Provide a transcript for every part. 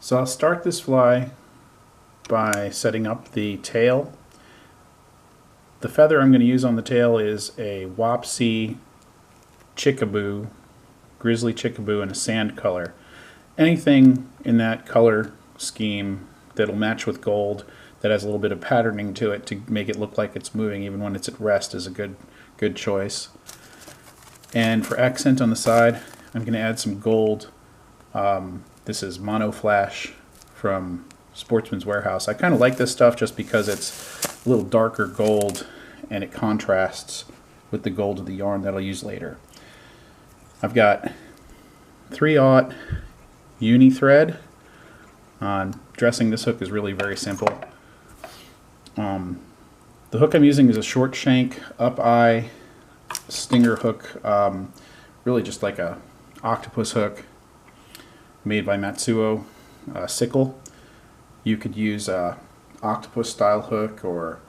So I'll start this fly by setting up the tail. The feather I'm going to use on the tail is a Wapsi chickaboo, grizzly chickaboo in a sand color. Anything in that color scheme that'll match with gold, that has a little bit of patterning to it to make it look like it's moving even when it's at rest, is a good choice. And for accent on the side, I'm going to add some gold. This is Mono Flash from Sportsman's Warehouse. I kind of like this stuff just because it's a little darker gold and it contrasts with the gold of the yarn that I'll use later. I've got 3/0 uni thread. Dressing this hook is really very simple. The hook I'm using is a short shank up eye stinger hook, really just like a octopus hook made by Matsuo Sickle. You could use a octopus style hook, or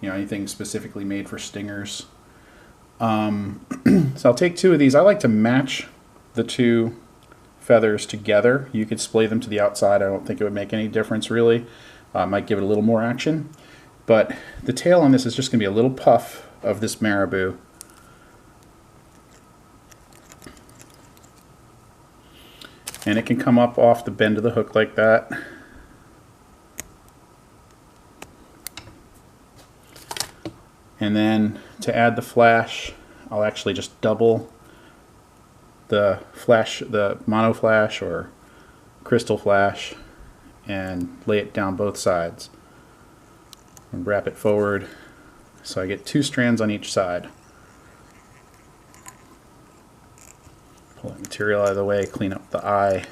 anything specifically made for stingers. So I'll take 2 of these. I like to match the 2 feathers together. You could splay them to the outside. I don't think it would make any difference really. Might give it a little more action. But the tail on this is just going to be a little puff of this marabou. And it can come up off the bend of the hook like that. And then to add the flash, I'll actually just double the mono flash or crystal flash, and lay it down both sides and wrap it forward so I get 2 strands on each side. Pull that material out of the way, clean up the eye,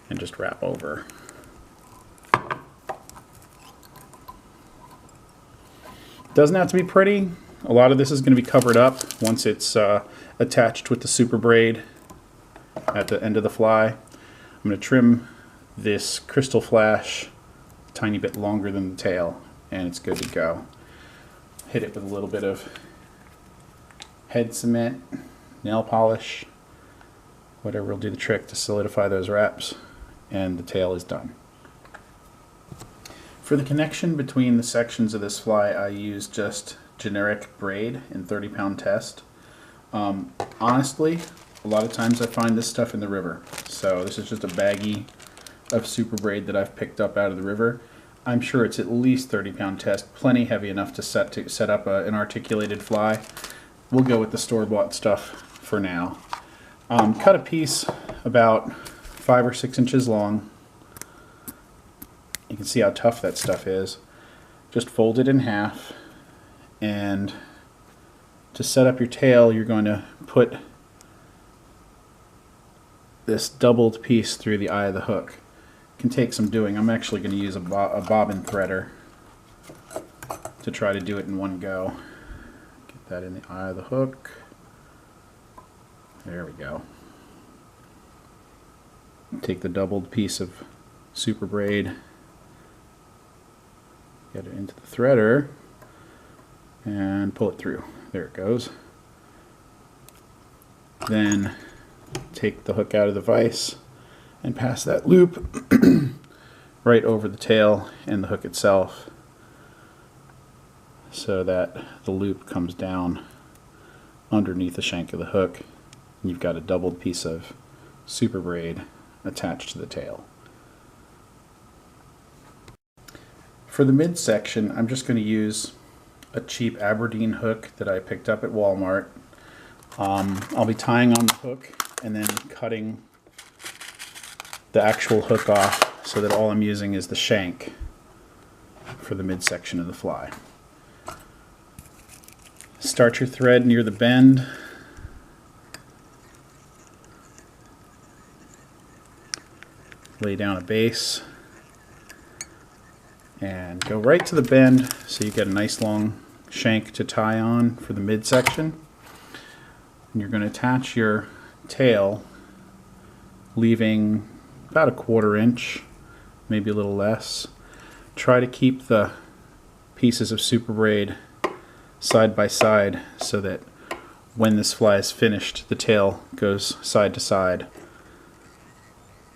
and just wrap over. Doesn't have to be pretty. A lot of this is going to be covered up once it's attached with the super braid at the end of the fly. I'm going to trim this crystal flash a tiny bit longer than the tail, and it's good to go. Hit it with a little bit of head cement, nail polish, whatever will do the trick to solidify those wraps, and the tail is done. For the connection between the sections of this fly, I use just generic braid in 30-pound test. Honestly, a lot of times I find this stuff in the river. So this is just a baggie of super braid that I've picked up out of the river. I'm sure it's at least 30-pound test, plenty heavy enough to set up an articulated fly. We'll go with the store-bought stuff for now. Cut a piece about 5 or 6 inches long. You can see how tough that stuff is. Just fold it in half, and to set up your tail, you're going to put this doubled piece through the eye of the hook. It can take some doing. I'm actually going to use a bobbin threader to try to do it in one go. Get that in the eye of the hook. There we go. Take the doubled piece of super braid, get it into the threader, and pull it through. There it goes. Then take the hook out of the vise and pass that loop right over the tail and the hook itself, so that the loop comes down underneath the shank of the hook, and you've got a doubled piece of super braid attached to the tail. For the midsection, I'm just going to use a cheap Aberdeen hook that I picked up at Walmart. I'll be tying on the hook and then cutting the actual hook off so that all I'm using is the shank for the midsection of the fly. Start your thread near the bend. Lay down a base and go right to the bend so you get a nice long shank to tie on for the midsection. And you're going to attach your tail, leaving about a 1/4 inch, maybe a little less. Try to keep the pieces of super braid side by side so that when this fly is finished, the tail goes side to side.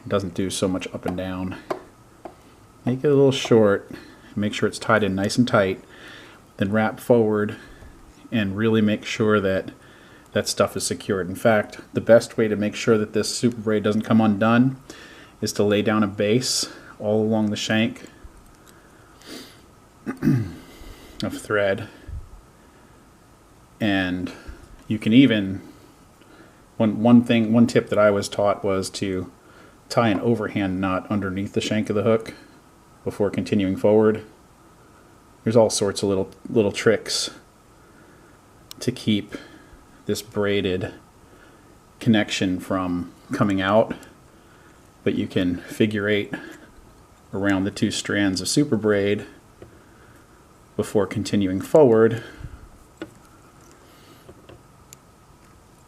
It doesn't do so much up and down. Make it a little short. Make sure it's tied in nice and tight. Then wrap forward and really make sure that that stuff is secured. In fact, the best way to make sure that this super braid doesn't come undone is to lay down a base all along the shank of thread. And you can even, one tip that I was taught was to tie an overhand knot underneath the shank of the hook before continuing forward. There's all sorts of little tricks to keep this braided connection from coming out, but you can figure eight around the two strands of super braid before continuing forward.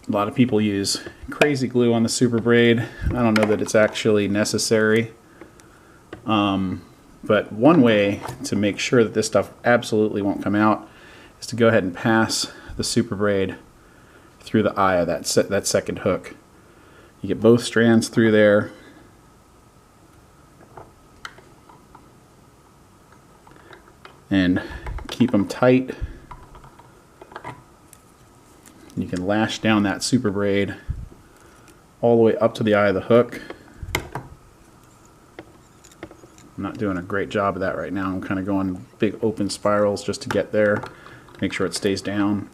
A lot of people use crazy glue on the super braid. I don't know that it's actually necessary, but one way to make sure that this stuff absolutely won't come out is to go ahead and pass the super braid through the eye of that second hook. You get both strands through there. And keep them tight. You can lash down that super braid all the way up to the eye of the hook. I'm not doing a great job of that right now. I'm kind of going big open spirals just to get there. Make sure it stays down.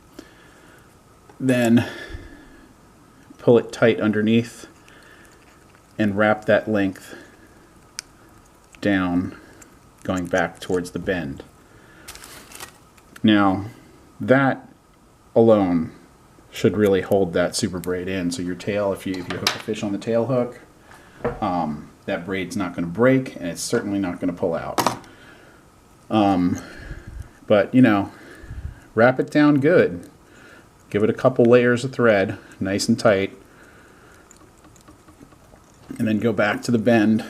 Then pull it tight underneath and wrap that length down, going back towards the bend. Now, that alone should really hold that super braid in. So your tail, if you hook a fish on the tail hook, that braid's not going to break, and it's certainly not going to pull out. But you know, wrap it down good. Give it a couple layers of thread, nice and tight, and then go back to the bend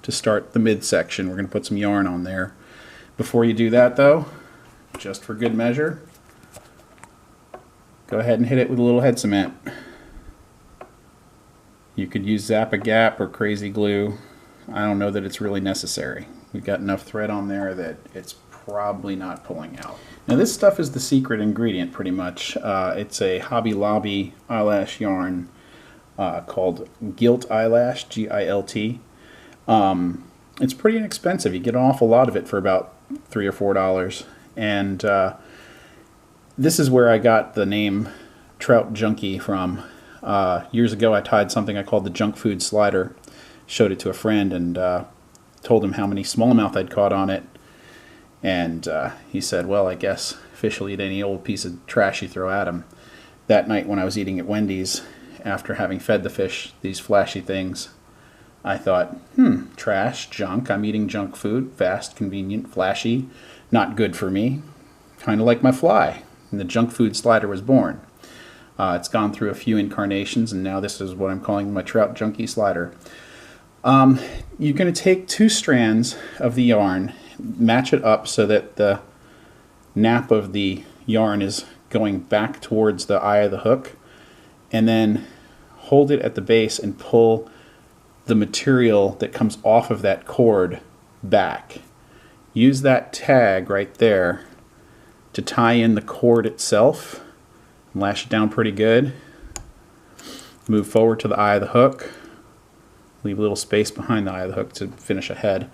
to start the midsection. We're going to put some yarn on there. Before you do that, though, just for good measure, go ahead and hit it with a little head cement. You could use Zap-A-Gap or Crazy Glue. I don't know that it's really necessary. We've got enough thread on there that it's probably not pulling out. Now this stuff is the secret ingredient pretty much. It's a Hobby Lobby eyelash yarn called Gilt Eyelash, G-I-L-T. It's pretty inexpensive. You get an awful lot of it for about $3 or $4. And this is where I got the name Trout Junkie from. Years ago I tied something I called the junk food slider, showed it to a friend, and told him how many smallmouth I'd caught on it. And he said, well, I guess fish will eat any old piece of trash you throw at them. That night when I was eating at Wendy's, after having fed the fish these flashy things, I thought, trash, junk, I'm eating junk food, fast, convenient, flashy, not good for me, kind of like my fly. And the junk food slider was born. It's gone through a few incarnations, and now this is what I'm calling my Trout Junkie slider. You're going to take two strands of the yarn, match it up so that the nap of the yarn is going back towards the eye of the hook, and then hold it at the base and pull the material that comes off of that cord back. Use that tag right there to tie in the cord itself. Lash it down pretty good. Move forward to the eye of the hook. Leave a little space behind the eye of the hook to finish ahead.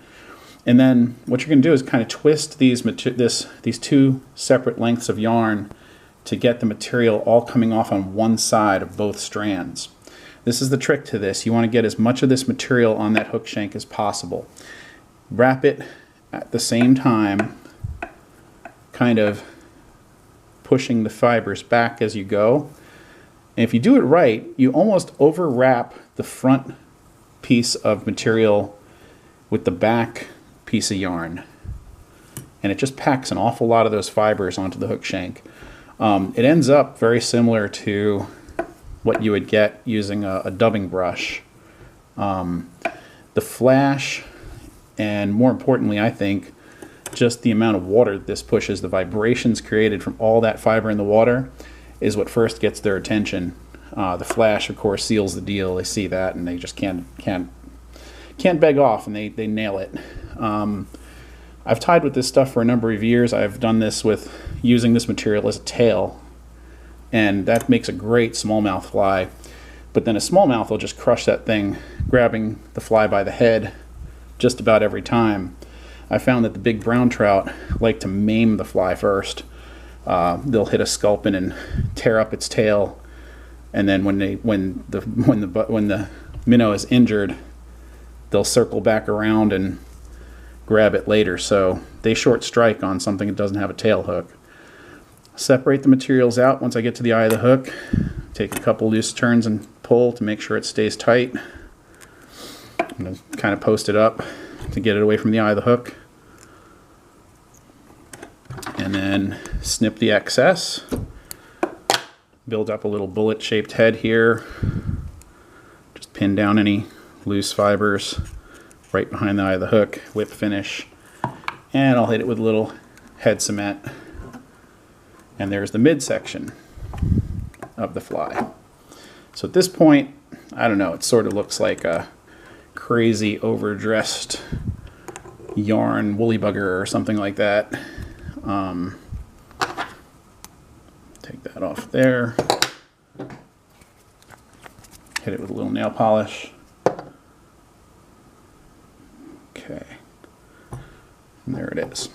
And then what you're going to do is kind of twist these two separate lengths of yarn to get the material all coming off on one side of both strands. This is the trick to this. You want to get as much of this material on that hook shank as possible. Wrap it at the same time, kind of pushing the fibers back as you go. And if you do it right, you almost overwrap the front piece of material with the back piece of yarn. And it just packs an awful lot of those fibers onto the hook shank. It ends up very similar to what you would get using a dubbing brush. The flash, and more importantly, I think, just the amount of water this pushes, the vibrations created from all that fiber in the water, is what first gets their attention. The flash, of course, seals the deal. They see that and they just can't beg off, and they nail it. I've tied with this stuff for a number of years. I've done this with using this material as a tail, and that makes a great smallmouth fly. But then a smallmouth will just crush that thing, grabbing the fly by the head just about every time. I found that the big brown trout like to maim the fly first. They'll hit a sculpin and tear up its tail, and then when the minnow is injured, they'll circle back around and grab it later. So they short strike on something that doesn't have a tail hook. Separate the materials out once I get to the eye of the hook. Take a couple loose turns and pull to make sure it stays tight. I'm going to kind of post it up to get it away from the eye of the hook. And then snip the excess. Build up a little bullet-shaped head here. Just pin down any loose fibers right behind the eye of the hook, whip finish, and I'll hit it with a little head cement. And there's the midsection of the fly. So at this point, I don't know, it sort of looks like a crazy overdressed yarn woolly bugger or something like that. Take that off there. Hit it with a little nail polish. Okay, and there it is.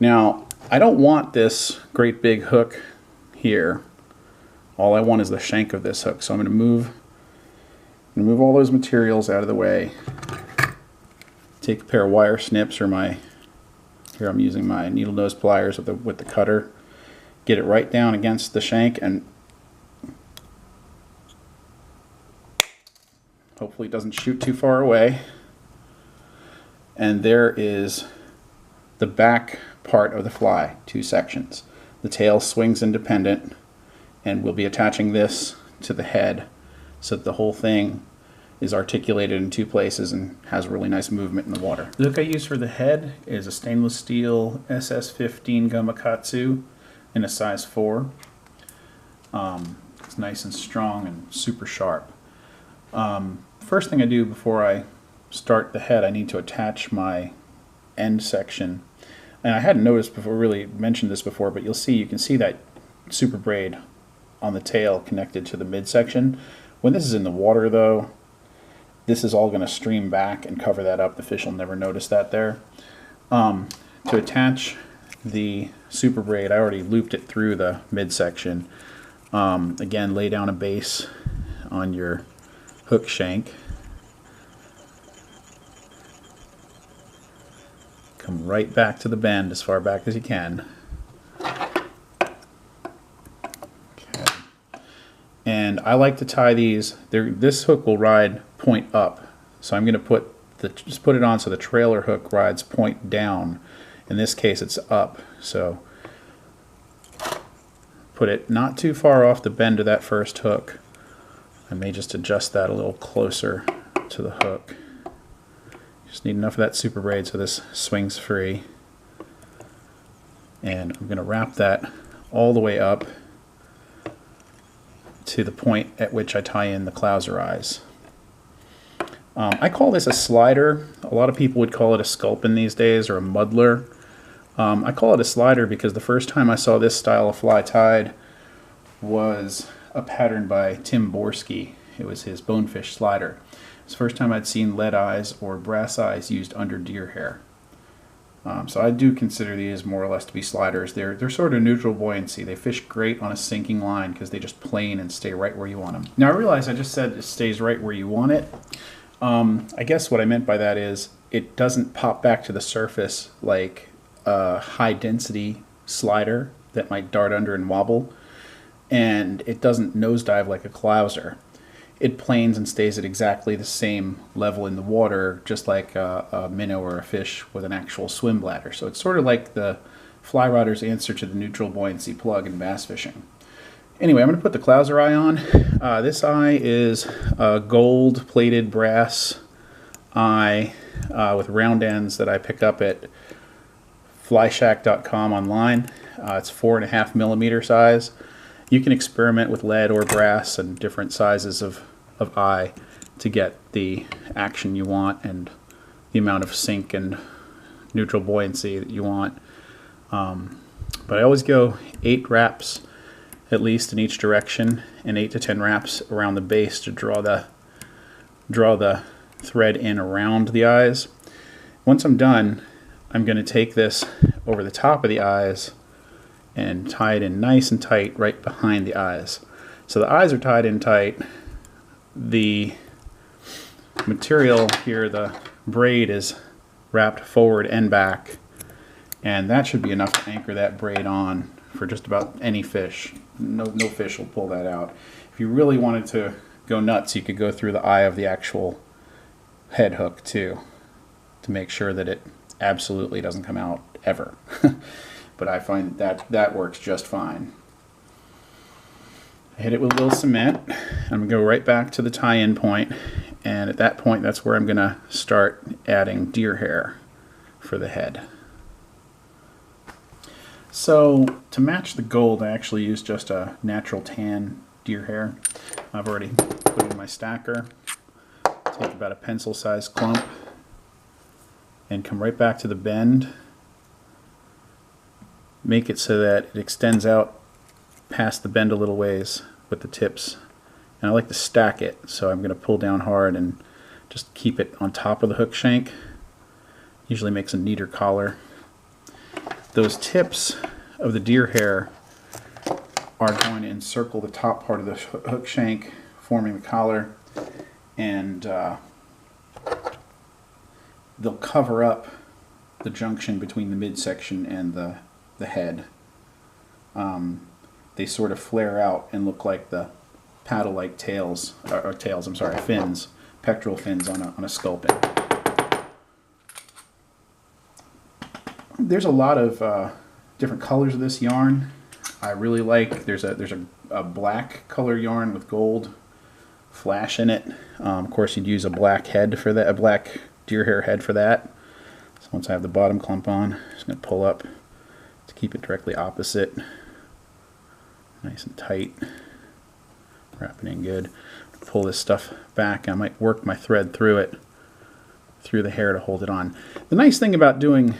Now, I don't want this great big hook here. All I want is the shank of this hook. So I'm going to move all those materials out of the way. Take a pair of wire snips, or here I'm using my needle nose pliers with the cutter. Get it right down against the shank, and hopefully it doesn't shoot too far away. And there is the back part of the fly, 2 sections. The tail swings independent, and we'll be attaching this to the head so that the whole thing is articulated in 2 places and has really nice movement in the water. The hook I use for the head is a stainless steel SS15 Gamakatsu in a size 4. It's nice and strong and super sharp. First thing I do before I start the head, I need to attach my end section. And I hadn't noticed before, really mentioned this before, but you can see that super braid on the tail connected to the midsection. When this is in the water though, this is all going to stream back and cover that up. The fish will never notice that there. To attach the super braid, I already looped it through the midsection. Again, lay down a base on your hook shank. Come right back to the bend, as far back as you can. Okay. And I like to tie these. This hook will ride point up, so I'm going to just put it on so the trailer hook rides point down. In this case, it's up. So put it not too far off the bend of that first hook. I may just adjust that a little closer to the hook. Just need enough of that super braid so this swings free. And I'm going to wrap that all the way up to the point at which I tie in the clouser eyes. I call this a slider. A lot of people would call it a sculpin these days, or a muddler. I call it a slider because the first time I saw this style of fly tied was a pattern by Tim Borski. It was his bonefish slider. It's the first time I'd seen lead eyes or brass eyes used under deer hair. So I do consider these more or less to be sliders. They're sort of neutral buoyancy. They fish great on a sinking line because they just plane and stay right where you want them. Now I realize I just said it stays right where you want it. I guess what I meant by that is it doesn't pop back to the surface like a high density slider that might dart under and wobble, and it doesn't nosedive like a clouser. It planes and stays at exactly the same level in the water, just like a minnow or a fish with an actual swim bladder. So it's sort of like the fly rodder's answer to the neutral buoyancy plug in bass fishing. Anyway, I'm going to put the clouser eye on. This eye is a gold plated brass eye with round ends that I pick up at flyshack.com online. It's 4.5 millimeter size. You can experiment with lead or brass and different sizes of eye to get the action you want and the amount of sink and neutral buoyancy that you want. But I always go 8 wraps at least in each direction and 8 to 10 wraps around the base to draw the thread in around the eyes. Once I'm done, I'm going to take this over the top of the eyes and tie it in nice and tight right behind the eyes. So the eyes are tied in tight. The material here, the braid, is wrapped forward and back, and that should be enough to anchor that braid on for just about any fish. No fish will pull that out. If you really wanted to go nuts, you could go through the eye of the actual head hook too, to make sure that it absolutely doesn't come out ever. But I find that works just fine. I hit it with a little cement. I'm going to go right back to the tie-in point, and at that point that's where I'm going to start adding deer hair for the head. So to match the gold, I actually used just a natural tan deer hair. I've already put it in my stacker. Take about a pencil-sized clump and come right back to the bend. Make it so that it extends out past the bend a little ways with the tips. And I like to stack it, so I'm going to pull down hard and just keep it on top of the hook shank. Usually makes a neater collar. Those tips of the deer hair are going to encircle the top part of the hook shank, forming the collar, and they'll cover up the junction between the midsection and the head. They sort of flare out and look like the paddle-like tails, or tails, I'm sorry, fins, pectoral fins on a sculpin. There's a lot of different colors of this yarn. I really like, there's a black color yarn with gold flash in it. Of course, you'd use a black head for that, a black deer hair head for that. So once I have the bottom clump on, I'm just going to pull up to keep it directly opposite. Nice and tight. Wrap it in good. Pull this stuff back. I might work my thread through it, through the hair to hold it on. The nice thing about doing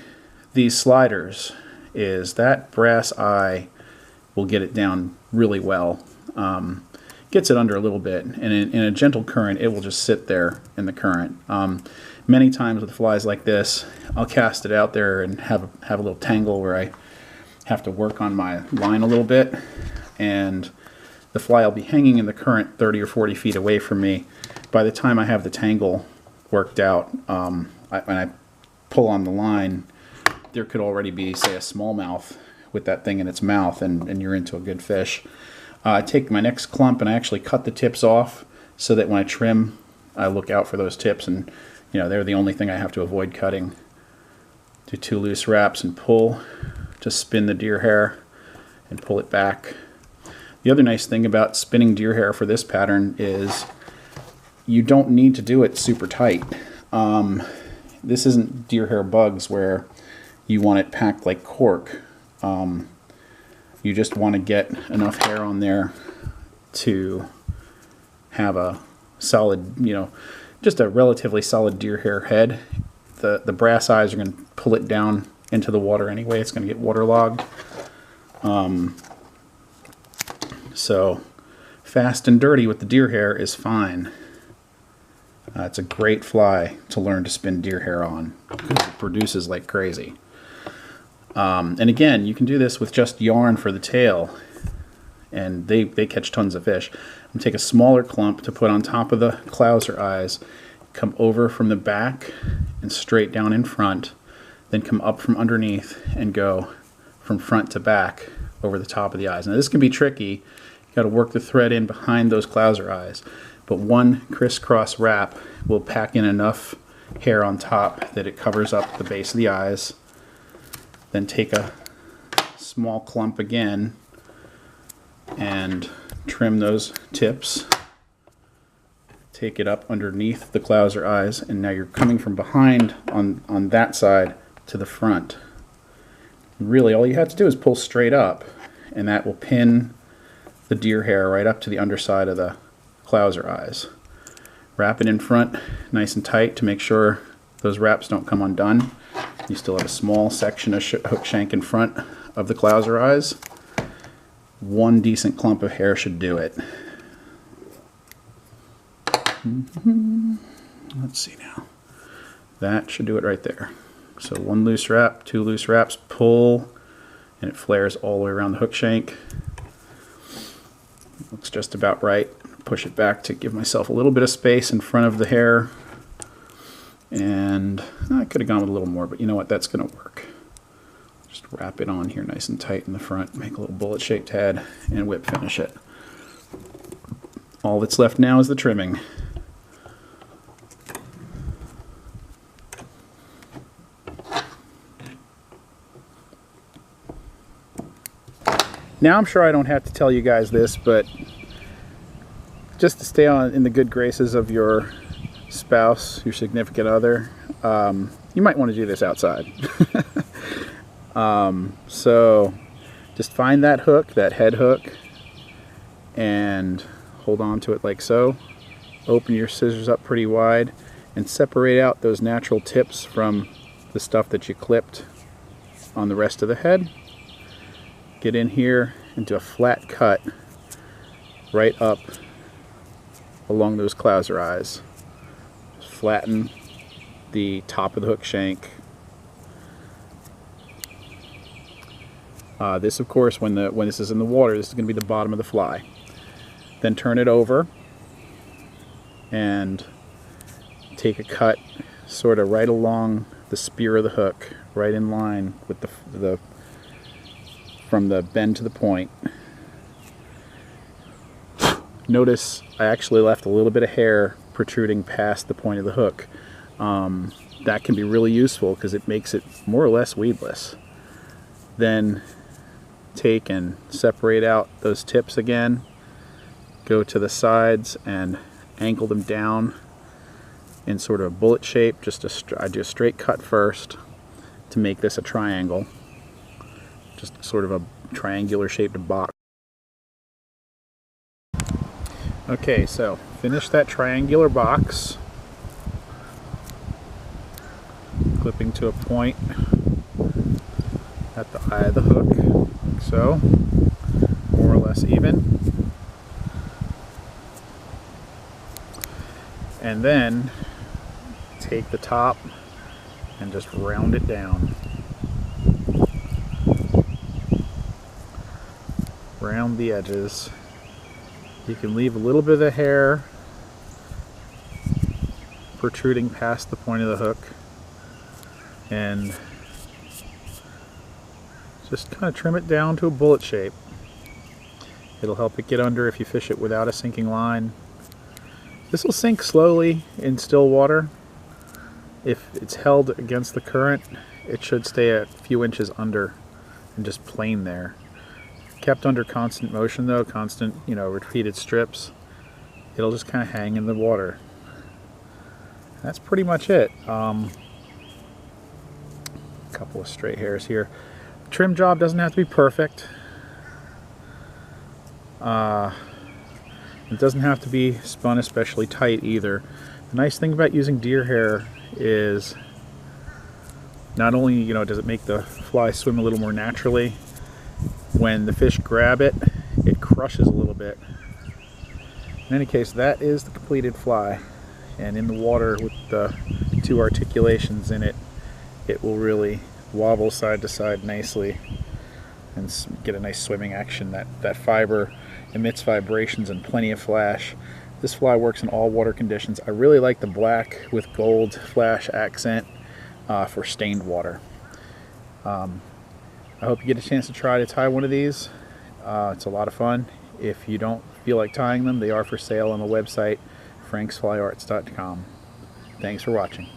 these sliders is that brass eye will get it down really well. Gets it under a little bit, and in a gentle current it will just sit there in the current. Many times with flies like this, I'll cast it out there and have a little tangle where I have to work on my line a little bit, and the fly will be hanging in the current 30 or 40 feet away from me. By the time I have the tangle worked out, when I pull on the line, there could already be, say, a smallmouth with that thing in its mouth, and you're into a good fish. I take my next clump and I actually cut the tips off so that when I trim, I look out for those tips, and they're the only thing I have to avoid cutting. Do 2 loose wraps and pull to spin the deer hair and pull it back. The other nice thing about spinning deer hair for this pattern is you don't need to do it super tight. This isn't deer hair bugs where you want it packed like cork. You just want to get enough hair on there to have a solid, just a relatively solid deer hair head. The brass eyes are going to pull it down into the water anyway. It's going to get waterlogged. So fast and dirty with the deer hair is fine. It's a great fly to learn to spin deer hair on because it produces like crazy. And again, you can do this with just yarn for the tail, and they catch tons of fish. I'm going to take a smaller clump to put on top of the clouser eyes, come over from the back and straight down in front, then come up from underneath and go from front to back over the top of the eyes. Now this can be tricky. You've got to work the thread in behind those clouser eyes, but one crisscross wrap will pack in enough hair on top that it covers up the base of the eyes. Then take a small clump again and trim those tips. Take it up underneath the clouser eyes, and now you're coming from behind on that side to the front. Really, all you have to do is pull straight up, and that will pin the deer hair right up to the underside of the clouser eyes. Wrap it in front nice and tight to make sure those wraps don't come undone. You still have a small section of hook shank in front of the clouser eyes. One decent clump of hair should do it. Let's see now. That should do it right there. So one loose wrap, two loose wraps, pull, and it flares all the way around the hook shank. Looks just about right. Push it back to give myself a little bit of space in front of the hair. And I could have gone with a little more, but you know what, that's going to work. Just wrap it on here nice and tight in the front, make a little bullet-shaped head, and whip finish it. All that's left now is the trimming. Now I'm sure I don't have to tell you guys this, but just to stay in the good graces of your spouse, your significant other, you might want to do this outside. So just find that hook, that head hook, and hold on to it like so. Open your scissors up pretty wide and separate out those natural tips from the stuff that you clipped on the rest of the head. Get in here into a flat cut right up along those clouser eyes. Just flatten the top of the hook shank. This, of course, when this is in the water, this is going to be the bottom of the fly. Then turn it over and take a cut sort of right along the spear of the hook, right in line with the from the bend to the point. Notice I actually left a little bit of hair protruding past the point of the hook. That can be really useful because it makes it more or less weedless. Then take and separate out those tips again. Go to the sides and angle them down in sort of a bullet shape. I do a straight cut first to make this a triangle. Just sort of a triangular shaped box. Okay, so finish that triangular box, clipping to a point at the eye of the hook, like so, more or less even. And then take the top and just round it down. Round the edges. You can leave a little bit of the hair protruding past the point of the hook and just kind of trim it down to a bullet shape. It'll help it get under if you fish it without a sinking line. This will sink slowly in still water. If it's held against the current, it should stay a few inches under and just plain there. Kept under constant motion though, constant, repeated strips, it'll just kind of hang in the water. That's pretty much it. A couple of straight hairs here. Trim job doesn't have to be perfect. It doesn't have to be spun especially tight either. The nice thing about using deer hair is not only does it make the fly swim a little more naturally, when the fish grab it, it crushes a little bit. In any case, that is the completed fly, and in the water with the two articulations in it, it will really wobble side to side nicely and get a nice swimming action. That fiber emits vibrations and plenty of flash. This fly works in all water conditions. I really like the black with gold flash accent for stained water. I hope you get a chance to try to tie one of these. It's a lot of fun. If you don't feel like tying them, they are for sale on the website franksflyarts.com. Thanks for watching.